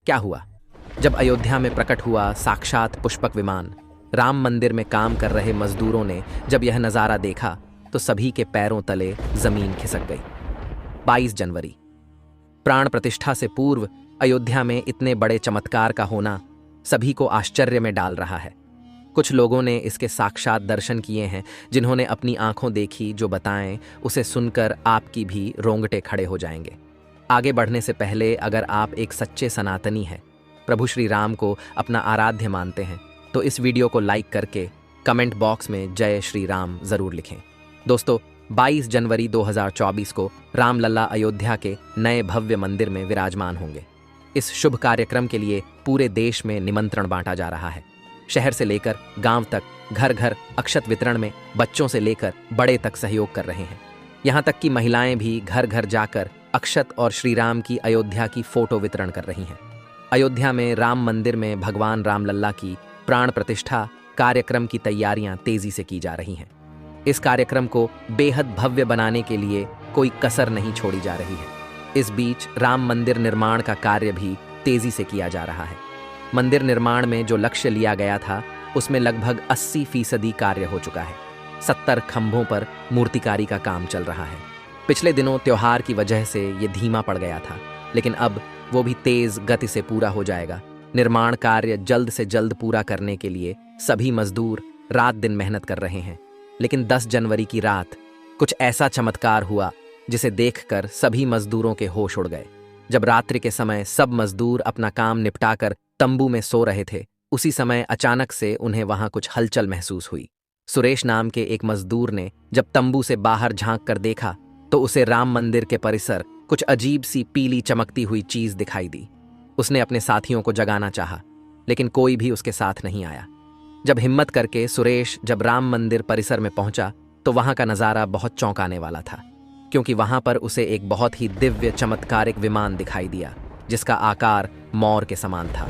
क्या हुआ? जब अयोध्या में प्रकट हुआ साक्षात पुष्पक विमान, राम मंदिर में काम कर रहे मजदूरों ने जब यह नज़ारा देखा तो सभी के पैरों तले जमीन खिसक गई। 22 जनवरी, प्राण प्रतिष्ठा से पूर्व अयोध्या में इतने बड़े चमत्कार का होना सभी को आश्चर्य में डाल रहा है। कुछ लोगों ने इसके साक्षात दर्शन किए हैं, जिन्होंने अपनी आंखों देखी जो बताएं, उसे सुनकर आपकी भी रोंगटे खड़े हो जाएंगे। आगे बढ़ने से पहले अगर आप एक सच्चे सनातनी हैं, प्रभु श्री राम को अपना आराध्य मानते हैं, तो इस वीडियो को लाइक करके कमेंट बॉक्स में जय श्री राम जरूर लिखें। दोस्तों, 22 जनवरी 2024 को रामलला अयोध्या के नए भव्य मंदिर में विराजमान होंगे। इस शुभ कार्यक्रम के लिए पूरे देश में निमंत्रण बांटा जा रहा है। शहर से लेकर गांव तक घर घर अक्षत वितरण में बच्चों से लेकर बड़े तक सहयोग कर रहे हैं। यहां तक कि महिलाएं भी घर घर जाकर अक्षत और श्री राम की अयोध्या की फोटो वितरण कर रही हैं। अयोध्या में राम मंदिर में भगवान रामलल्ला की प्राण प्रतिष्ठा कार्यक्रम की तैयारियां तेजी से की जा रही हैं। इस कार्यक्रम को बेहद भव्य बनाने के लिए कोई कसर नहीं छोड़ी जा रही है। इस बीच राम मंदिर निर्माण का कार्य भी तेजी से किया जा रहा है। मंदिर निर्माण में जो लक्ष्य लिया गया था, उसमें लगभग 80% कार्य हो चुका है। 70 खंभों पर मूर्तिकारी का काम चल रहा है। पिछले दिनों त्योहार की वजह से ये धीमा पड़ गया था, लेकिन अब वो भी तेज गति से पूरा हो जाएगा। निर्माण कार्य जल्द से जल्द पूरा करने के लिए सभी मजदूर रात दिन मेहनत कर रहे हैं। लेकिन 10 जनवरी की रात कुछ ऐसा चमत्कार हुआ जिसे देखकर सभी मजदूरों के होश उड़ गए। जब रात्रि के समय सब मजदूर अपना काम निपटाकर तंबू में सो रहे थे, उसी समय अचानक से उन्हें वहां कुछ हलचल महसूस हुई। सुरेश नाम के एक मजदूर ने जब तंबू से बाहर झांक कर देखा तो उसे राम मंदिर के परिसर कुछ अजीब सी पीली चमकती हुई चीज दिखाई दी। उसने अपने साथियों को जगाना चाहा, लेकिन कोई भी उसके साथ नहीं आया। जब हिम्मत करके सुरेश जब राम मंदिर परिसर में पहुंचा तो वहां का नजारा बहुत चौंकाने वाला था, क्योंकि वहां पर उसे एक बहुत ही दिव्य चमत्कारिक विमान दिखाई दिया, जिसका आकार मोर के समान था,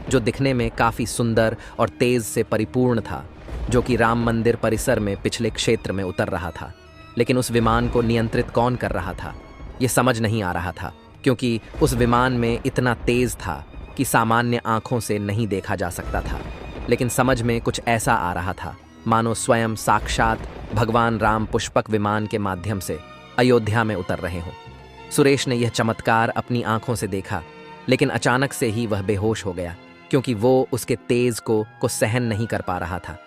जो दिखने में काफी सुंदर और तेज से परिपूर्ण था, जो कि राम मंदिर परिसर में पिछले क्षेत्र में उतर रहा था। लेकिन उस विमान को नियंत्रित कौन कर रहा था, ये समझ नहीं आ रहा था, क्योंकि उस विमान में इतना तेज था कि सामान्य आंखों से नहीं देखा जा सकता था। लेकिन समझ में कुछ ऐसा आ रहा था मानो स्वयं साक्षात भगवान राम पुष्पक विमान के माध्यम से अयोध्या में उतर रहे हों। सुरेश ने यह चमत्कार अपनी आंखों से देखा, लेकिन अचानक से ही वह बेहोश हो गया, क्योंकि वो उसके तेज को सहन नहीं कर पा रहा था।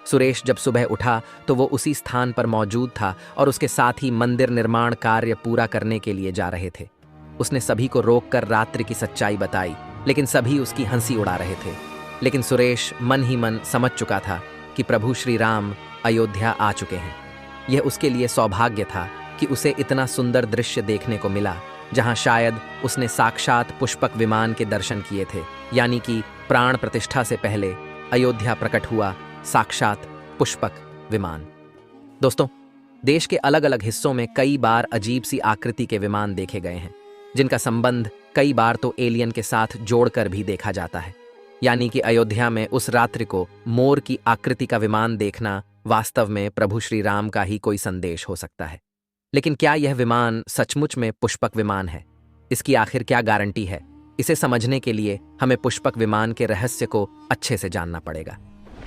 सुरेश जब सुबह उठा तो वो उसी स्थान पर मौजूद था और उसके साथ ही मंदिर निर्माण कार्य पूरा करने के लिए जा रहे थे। उसने सभी को रोककर रात्रि की सच्चाई बताई, लेकिन सभी उसकी हंसी उड़ा रहे थे। लेकिन सुरेश मन ही मन समझ चुका था कि प्रभु श्री राम अयोध्या आ चुके हैं। यह उसके लिए सौभाग्य था कि उसे इतना सुंदर दृश्य देखने को मिला, जहां शायद उसने साक्षात पुष्पक विमान के दर्शन किए थे, यानी कि प्राण प्रतिष्ठा से पहले अयोध्या प्रकट हुआ साक्षात पुष्पक विमान। दोस्तों, देश के अलग अलग हिस्सों में कई बार अजीब सी आकृति के विमान देखे गए हैं, जिनका संबंध कई बार तो एलियन के साथ जोड़कर भी देखा जाता है। यानी कि अयोध्या में उस रात्रि को मोर की आकृति का विमान देखना वास्तव में प्रभु श्री राम का ही कोई संदेश हो सकता है। लेकिन क्या यह विमान सचमुच में पुष्पक विमान है? इसकी आखिर क्या गारंटी है? इसे समझने के लिए हमें पुष्पक विमान के रहस्य को अच्छे से जानना पड़ेगा।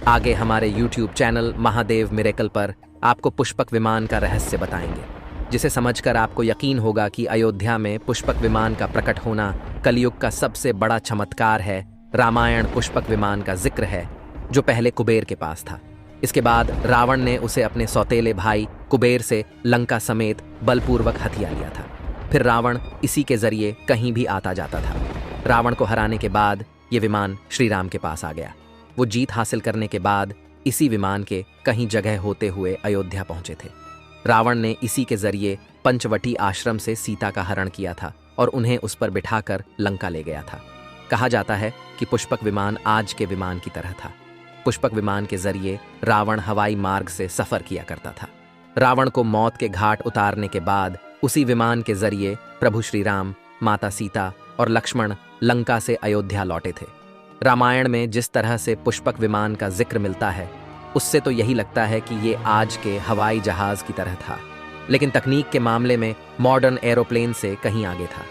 आगे हमारे YouTube चैनल महादेव मिरेकल पर आपको पुष्पक विमान का रहस्य बताएंगे, जिसे समझकर आपको यकीन होगा कि अयोध्या में पुष्पक विमान का प्रकट होना कलयुग का सबसे बड़ा चमत्कार है। रामायण पुष्पक विमान का जिक्र है, जो पहले कुबेर के पास था। इसके बाद रावण ने उसे अपने सौतेले भाई कुबेर से लंका समेत बलपूर्वक हथिया लिया था। फिर रावण इसी के जरिए कहीं भी आता जाता था। रावण को हराने के बाद ये विमान श्री राम के पास आ गया। वो जीत हासिल करने के बाद इसी विमान के कहीं जगह होते हुए अयोध्या पहुंचे थे। रावण ने इसी के जरिए पंचवटी आश्रम से सीता का हरण किया था और उन्हें उस पर बिठाकर लंका ले गया था। कहा जाता है कि पुष्पक विमान आज के विमान की तरह था। पुष्पक विमान के जरिए रावण हवाई मार्ग से सफर किया करता था। रावण को मौत के घाट उतारने के बाद उसी विमान के जरिए प्रभु श्री राम, माता सीता और लक्ष्मण लंका से अयोध्या लौटे थे। रामायण में जिस तरह से पुष्पक विमान का जिक्र मिलता है, उससे तो यही लगता है कि ये आज के हवाई जहाज की तरह था, लेकिन तकनीक के मामले में मॉडर्न एरोप्लेन से कहीं आगे था।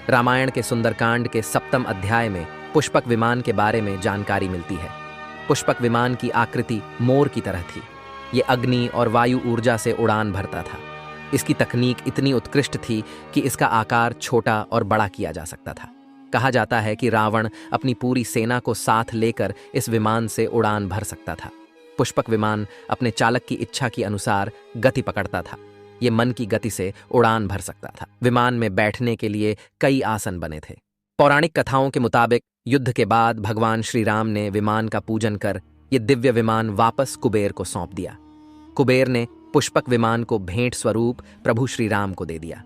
रामायण के सुंदरकांड के 7वें अध्याय में पुष्पक विमान के बारे में जानकारी मिलती है। पुष्पक विमान की आकृति मोर की तरह थी। ये अग्नि और वायु ऊर्जा से उड़ान भरता था। इसकी तकनीक इतनी उत्कृष्ट थी कि इसका आकार छोटा और बड़ा किया जा सकता था। कहा जाता है कि रावण अपनी पूरी सेना को साथ लेकर इस विमान से उड़ान भर सकता था। पुष्पक विमान अपने चालक की इच्छा के अनुसार गति पकड़ता था। ये मन की गति से उड़ान भर सकता था। विमान में बैठने के लिए कई आसन बने थे। पौराणिक कथाओं के मुताबिक युद्ध के बाद भगवान श्री राम ने विमान का पूजन कर ये दिव्य विमान वापस कुबेर को सौंप दिया। कुबेर ने पुष्पक विमान को भेंट स्वरूप प्रभु श्री राम को दे दिया,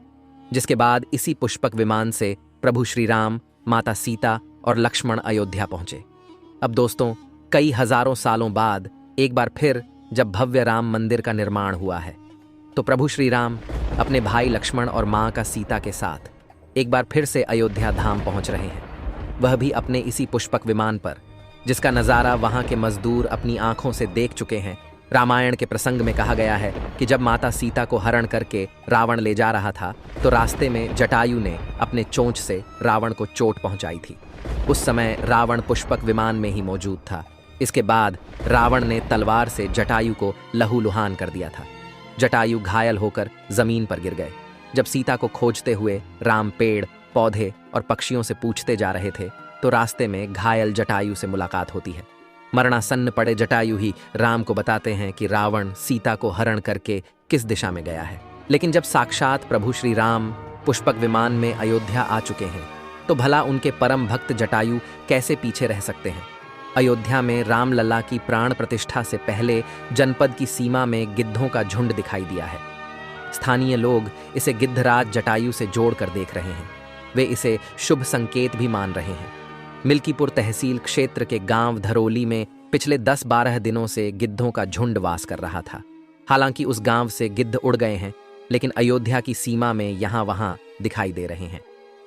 जिसके बाद इसी पुष्पक विमान से प्रभु श्री राम, माता सीता और लक्ष्मण अयोध्या पहुंचे। अब दोस्तों, कई हजारों सालों बाद एक बार फिर जब भव्य राम मंदिर का निर्माण हुआ है, तो प्रभु श्री राम अपने भाई लक्ष्मण और मां का सीता के साथ एक बार फिर से अयोध्या धाम पहुंच रहे हैं, वह भी अपने इसी पुष्पक विमान पर, जिसका नज़ारा वहां के मजदूर अपनी आंखों से देख चुके हैं। रामायण के प्रसंग में कहा गया है कि जब माता सीता को हरण करके रावण ले जा रहा था, तो रास्ते में जटायु ने अपने चोंच से रावण को चोट पहुंचाई थी। उस समय रावण पुष्पक विमान में ही मौजूद था। इसके बाद रावण ने तलवार से जटायु को लहूलुहान कर दिया था। जटायु घायल होकर जमीन पर गिर गए। जब सीता को खोजते हुए राम पेड़, पौधे और पक्षियों से पूछते जा रहे थे, तो रास्ते में घायल जटायु से मुलाकात होती है। मरणासन्न पड़े जटायु ही राम को बताते हैं कि रावण सीता को हरण करके किस दिशा में गया है। लेकिन जब साक्षात प्रभु श्री राम पुष्पक विमान में अयोध्या आ चुके हैं, तो भला उनके परम भक्त जटायु कैसे पीछे रह सकते हैं। अयोध्या में रामलला की प्राण प्रतिष्ठा से पहले जनपद की सीमा में गिद्धों का झुंड दिखाई दिया है। स्थानीय लोग इसे गिद्धराज जटायु से जोड़कर देख रहे हैं। वे इसे शुभ संकेत भी मान रहे हैं। मिल्कीपुर तहसील क्षेत्र के गांव धरोली में पिछले 10-12 दिनों से गिद्धों का झुंड वास कर रहा था। हालांकि उस गांव से गिद्ध उड़ गए हैं, लेकिन अयोध्या की सीमा में यहाँ वहाँ दिखाई दे रहे हैं।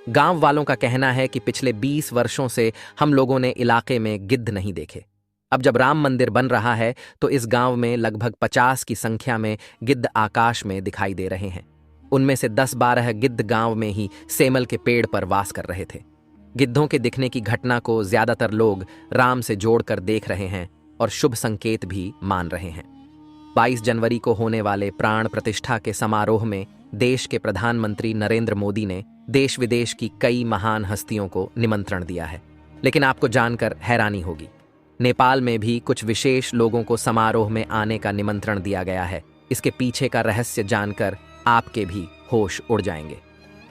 गांव वालों का कहना है कि पिछले 20 वर्षों से हम लोगों ने इलाके में गिद्ध नहीं देखे। अब जब राम मंदिर बन रहा है, तो इस गांव में लगभग 50 की संख्या में गिद्ध आकाश में दिखाई दे रहे हैं। उनमें से 10-12 गिद्ध गांव में ही सेमल के पेड़ पर वास कर रहे थे। गिद्धों के दिखने की घटना को ज्यादातर लोग राम से जोड़कर देख रहे हैं और शुभ संकेत भी मान रहे हैं। 22 जनवरी को होने वाले प्राण प्रतिष्ठा के समारोह में देश के प्रधानमंत्री नरेंद्र मोदी ने देश विदेश की कई महान हस्तियों को निमंत्रण दिया है। लेकिन आपको जानकर हैरानी होगी, नेपाल में भी कुछ विशेष लोगों को समारोह में आने का निमंत्रण दिया गया है। इसके पीछे का रहस्य जानकर आपके भी होश उड़ जाएंगे,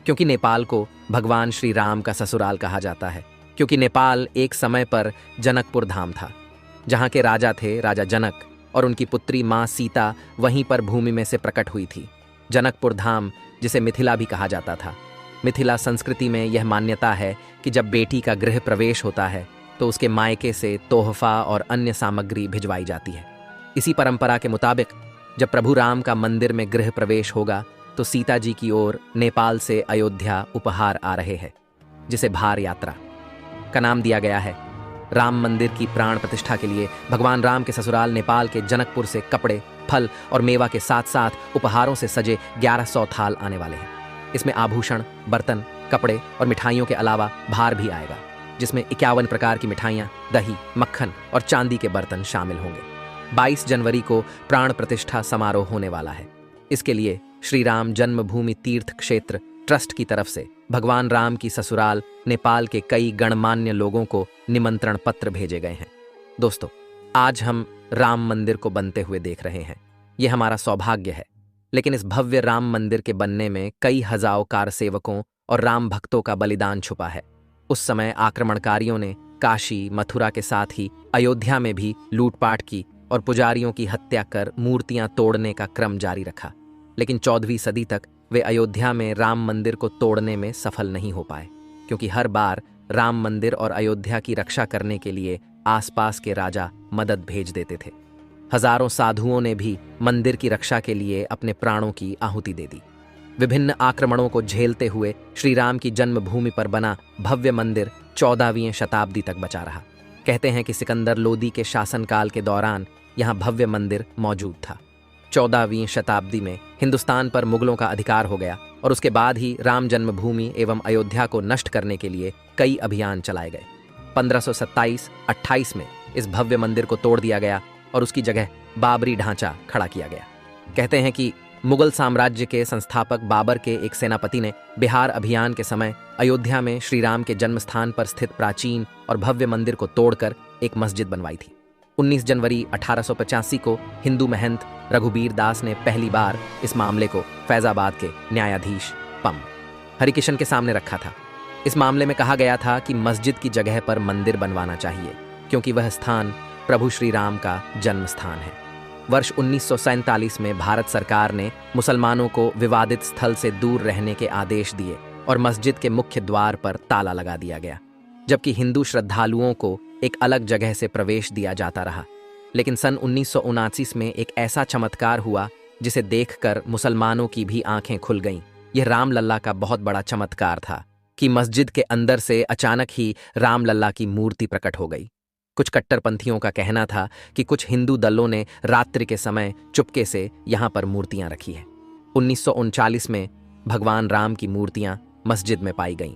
क्योंकि नेपाल को भगवान श्री राम का ससुराल कहा जाता है। क्योंकि नेपाल एक समय पर जनकपुर धाम था, जहाँ के राजा थे राजा जनक, और उनकी पुत्री माँ सीता वहीं पर भूमि में से प्रकट हुई थी। जनकपुर धाम, जिसे मिथिला भी कहा जाता था। मिथिला संस्कृति में यह मान्यता है कि जब बेटी का गृह प्रवेश होता है, तो उसके मायके से तोहफा और अन्य सामग्री भिजवाई जाती है। इसी परंपरा के मुताबिक जब प्रभु राम का मंदिर में गृह प्रवेश होगा, तो सीता जी की ओर नेपाल से अयोध्या उपहार आ रहे हैं, जिसे भार यात्रा का नाम दिया गया है। राम मंदिर की प्राण प्रतिष्ठा के लिए भगवान राम के ससुराल नेपाल के जनकपुर से कपड़े, फल और मेवा के साथ साथ उपहारों से सजे 1100 थाल आने वाले हैं। इसमें आभूषण, बर्तन, कपड़े और मिठाइयों के अलावा भार भी आएगा, जिसमें 51 प्रकार की मिठाइयाँ, दही, मक्खन और चांदी के बर्तन शामिल होंगे। 22 जनवरी को प्राण प्रतिष्ठा समारोह होने वाला है। इसके लिए श्री राम जन्मभूमि तीर्थ क्षेत्र ट्रस्ट की तरफ से भगवान राम की ससुराल नेपाल के कई गणमान्य लोगों को निमंत्रण पत्र भेजे गए हैं। दोस्तों, आज हम राम मंदिर को बनते हुए देख रहे हैं। यह हमारा सौभाग्य है। लेकिन इस भव्य राम मंदिर के बनने में कई हजारों कारसेवकों और राम भक्तों का बलिदान छुपा है। उस समय आक्रमणकारियों ने काशी, मथुरा के साथ ही अयोध्या में भी लूटपाट की और पुजारियों की हत्या कर मूर्तियां तोड़ने का क्रम जारी रखा। लेकिन 14वीं सदी तक वे अयोध्या में राम मंदिर को तोड़ने में सफल नहीं हो पाए, क्योंकि हर बार राम मंदिर और अयोध्या की रक्षा करने के लिए आसपास के राजा मदद भेज देते थे। हजारों साधुओं ने भी मंदिर की रक्षा के लिए अपने प्राणों की आहुति दे दी। विभिन्न आक्रमणों को झेलते हुए श्री राम की जन्मभूमि पर बना भव्य मंदिर 14वीं शताब्दी तक बचा रहा। कहते हैं कि सिकंदर लोदी के शासनकाल के दौरान यहाँ भव्य मंदिर मौजूद था। 14वीं शताब्दी में हिंदुस्तान पर मुगलों का अधिकार हो गया और उसके बाद ही राम जन्मभूमि एवं अयोध्या को नष्ट करने के लिए कई अभियान चलाए गए। 1527-28 में इस भव्य मंदिर को तोड़ दिया गया और उसकी जगह बाबरी ढांचा खड़ा किया गया। कहते हैं कि मुगल साम्राज्य के संस्थापक बाबर के एक सेनापति ने बिहार अभियान के समय अयोध्या में श्री राम के जन्म स्थान पर स्थित प्राचीन और भव्य मंदिर को तोड़कर एक मस्जिद बनवाई थी। 19 जनवरी 1885 को हिंदू महंत रघुबीर दास ने पहली बार इस मामले को फैजाबाद के न्यायाधीश पम हरिकिशन के सामने रखा था। इस मामले में कहा गया था कि मस्जिद की जगह पर मंदिर बनवाना चाहिए क्योंकि वह स्थान प्रभु श्री राम का जन्म स्थान है। वर्ष 1947 में भारत सरकार ने मुसलमानों को विवादित स्थल से दूर रहने के आदेश दिए और मस्जिद के मुख्य द्वार पर ताला लगा दिया गया, जबकि हिंदू श्रद्धालुओं को एक अलग जगह से प्रवेश दिया जाता रहा। लेकिन सन 1979 में एक ऐसा चमत्कार हुआ जिसे देखकर मुसलमानों की भी आंखें खुल गईं। यह रामलल्ला का बहुत बड़ा चमत्कार था कि मस्जिद के अंदर से अचानक ही रामलल्ला की मूर्ति प्रकट हो गई। कुछ कट्टरपंथियों का कहना था कि कुछ हिंदू दलों ने रात्रि के समय चुपके से यहाँ पर मूर्तियां रखी है। 1939 में भगवान राम की मूर्तियां मस्जिद में पाई गईं।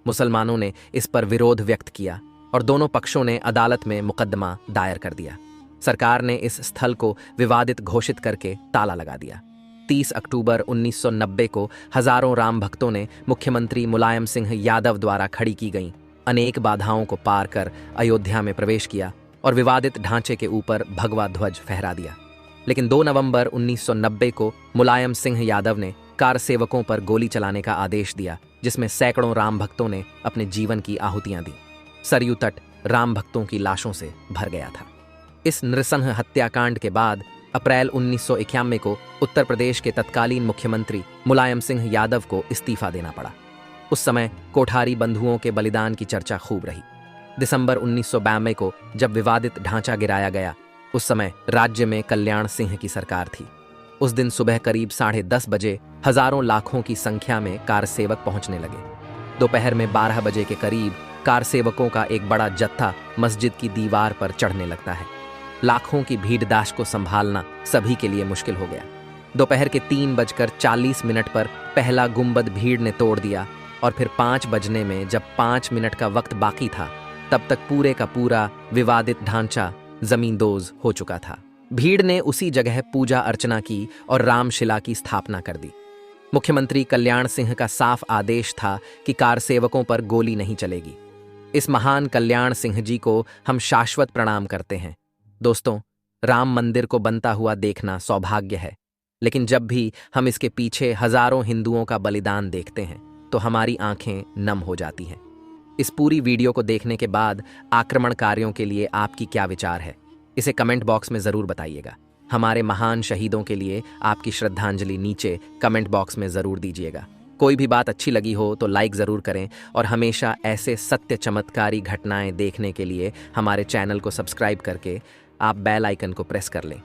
मुसलमानों ने इस पर विरोध व्यक्त किया और दोनों पक्षों ने अदालत में मुकदमा दायर कर दिया। सरकार ने इस स्थल को विवादित घोषित करके ताला लगा दिया। 30 अक्टूबर 1990 को हजारों राम भक्तों ने मुख्यमंत्री मुलायम सिंह यादव द्वारा खड़ी की गईं अनेक बाधाओं को पार कर अयोध्या में प्रवेश किया और विवादित ढांचे के ऊपर भगवा ध्वज फहरा दिया। लेकिन 2 नवंबर 1990 को मुलायम सिंह यादव ने कार सेवकों पर गोली चलाने का आदेश दिया, जिसमें सैकड़ों राम भक्तों ने अपने जीवन की आहुतियां दी। सरयू तट राम भक्तों की लाशों से भर गया था। इस नृशंस हत्याकांड के बाद अप्रैल 1991 को उत्तर प्रदेश के तत्कालीन मुख्यमंत्री मुलायम सिंह यादव को इस्तीफा देना पड़ा। उस समय कोठारी बंधुओं के बलिदान की चर्चा खूब रही। दिसंबर 1992 को जब विवादित ढांचा गिराया गया, उस समय राज्य में कल्याण सिंह की सरकार थी। उस दिन सुबह करीब 10:30 बजे हजारों लाखों की संख्या में कार सेवक पहुंचने लगे। दोपहर में 12 बजे के करीब कार सेवकों का एक बड़ा जत्था मस्जिद की दीवार पर चढ़ने लगता है। लाखों की भीड़दाश को संभालना सभी के लिए मुश्किल हो गया। दोपहर के 3:40 पर पहला गुंबद भीड़ ने तोड़ दिया और फिर 5 बजने में जब 5 मिनट का वक्त बाकी था, तब तक पूरे का पूरा विवादित ढांचा जमींदोज हो चुका था। भीड़ ने उसी जगह पूजा अर्चना की और रामशिला की स्थापना कर दी। मुख्यमंत्री कल्याण सिंह का साफ आदेश था कि कार सेवकों पर गोली नहीं चलेगी। इस महान कल्याण सिंह जी को हम शाश्वत प्रणाम करते हैं। दोस्तों, राम मंदिर को बनता हुआ देखना सौभाग्य है, लेकिन जब भी हम इसके पीछे हजारों हिंदुओं का बलिदान देखते हैं तो हमारी आंखें नम हो जाती हैं। इस पूरी वीडियो को देखने के बाद आक्रमणकारियों के लिए आपकी क्या विचार है, इसे कमेंट बॉक्स में ज़रूर बताइएगा। हमारे महान शहीदों के लिए आपकी श्रद्धांजलि नीचे कमेंट बॉक्स में ज़रूर दीजिएगा। कोई भी बात अच्छी लगी हो तो लाइक ज़रूर करें और हमेशा ऐसे सत्य चमत्कारी घटनाएं देखने के लिए हमारे चैनल को सब्सक्राइब करके आप बेल आइकन को प्रेस कर लें।